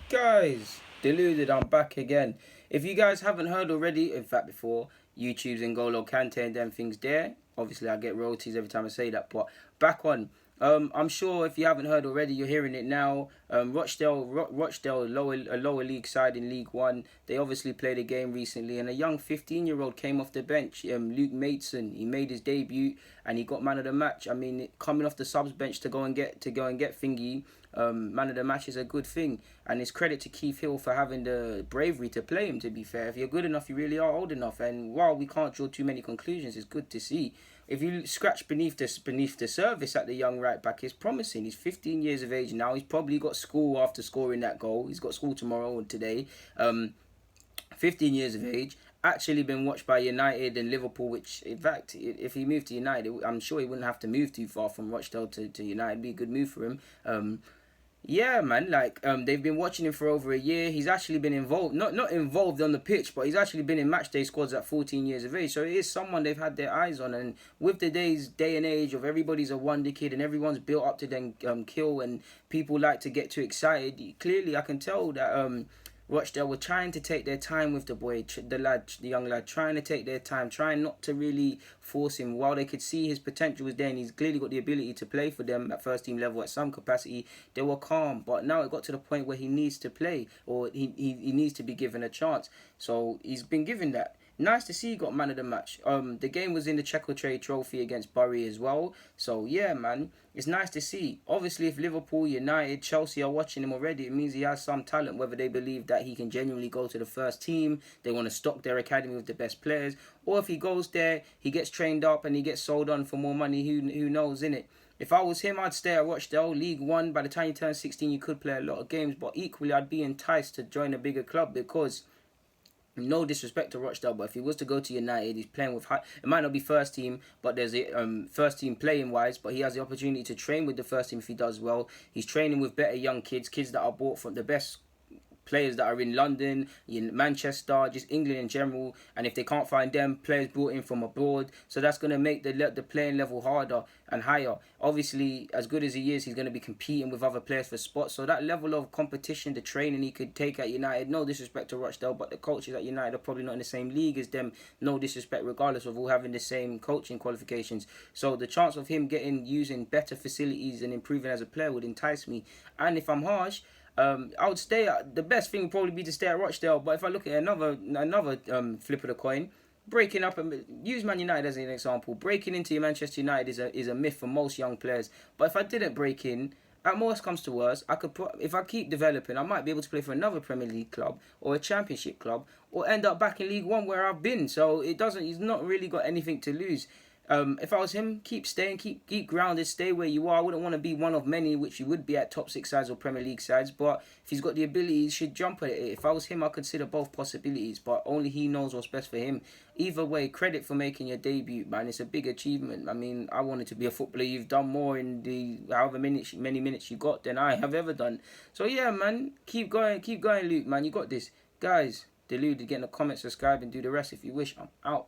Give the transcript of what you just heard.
Guys, deluded, I'm back again. If you guys haven't heard already, in fact before, YouTube's N'Golo Kante and them things there. Obviously I get royalties every time I say that, but back on. I'm sure if you haven't heard already, you're hearing it now. Rochdale, a lower league side in League One. They obviously played a game recently, and a young 15-year-old came off the bench. Luke Matheson, he made his debut, and he got man of the match. I mean, coming off the subs bench to go and get thingy. Man of the match is a good thing, and it's credit to Keith Hill for having the bravery to play him. To be fair, if you're good enough, you really are old enough. And while we can't draw too many conclusions, it's good to see. If you scratch beneath the surface at the young right back, it's promising. He's 15 years of age now. He's probably got school after scoring that goal. He's got school tomorrow and today. 15 years of age. Actually been watched by United and Liverpool, which in fact, if he moved to United, I'm sure he wouldn't have to move too far from Rochdale to United. It'd be a good move for him. Yeah, man. They've been watching him for over a year. He's actually been involved, not involved on the pitch, but he's actually been in match day squads at 14 years of age. So it is someone they've had their eyes on. And with the day and age of everybody's a wonder kid and everyone's built up to then kill, and people like to get too excited. Clearly, I can tell that Rochdale were trying to take their time with the boy, the young lad, trying to take their time, trying not to really force him. While they could see his potential was there and he's clearly got the ability to play for them at first team level at some capacity, they were calm. But now it got to the point where he needs to play, or he needs to be given a chance. So he's been given that. Nice to see he got man of the match. The game was in the Trade Trophy against Bury as well. So yeah, man, it's nice to see. Obviously, if Liverpool, United, Chelsea are watching him already, it means he has some talent. Whether they believe that he can genuinely go to the first team, they want to stock their academy with the best players, or if he goes there, he gets trained up and he gets sold on for more money. Who knows, innit? If I was him, I'd stay at Rochdale. League One, by the time you turn 16, you could play a lot of games. But equally, I'd be enticed to join a bigger club because, no disrespect to Rochdale, but if he was to go to United, he's playing with high. It might not be first team, but there's a first team playing wise. But he has the opportunity to train with the first team if he does well. He's training with better young kids that are bought from the best players that are in London, in Manchester, just England in general. And if they can't find them, players brought in from abroad. So that's going to make the playing level harder and higher. Obviously, as good as he is, he's going to be competing with other players for spots. So that level of competition, the training he could take at United, no disrespect to Rochdale, but the coaches at United are probably not in the same league as them. No disrespect, regardless of all having the same coaching qualifications. So the chance of him using better facilities and improving as a player would entice me. And if I'm harsh, I would stay. The best thing would probably be to stay at Rochdale. But if I look at another flip of the coin, breaking up and use Man United as an example. Breaking into Manchester United is a myth for most young players. But if I didn't break in, at worst comes to worst, if I keep developing, I might be able to play for another Premier League club or a Championship club, or end up back in League One where I've been. So he's not really got anything to lose. If I was him, keep staying, keep grounded, stay where you are. I wouldn't want to be one of many, which you would be at top 6 sides or Premier League sides. But if he's got the ability, he should jump at it. If I was him, I'd consider both possibilities. But only he knows what's best for him. Either way, credit for making your debut, man. It's a big achievement. I mean, I wanted to be a footballer. You've done more in the many minutes you got than I have ever done. So yeah, man, keep going, Luke, man. You got this, guys. Deluded, get in the comments, subscribe, and do the rest if you wish. I'm out.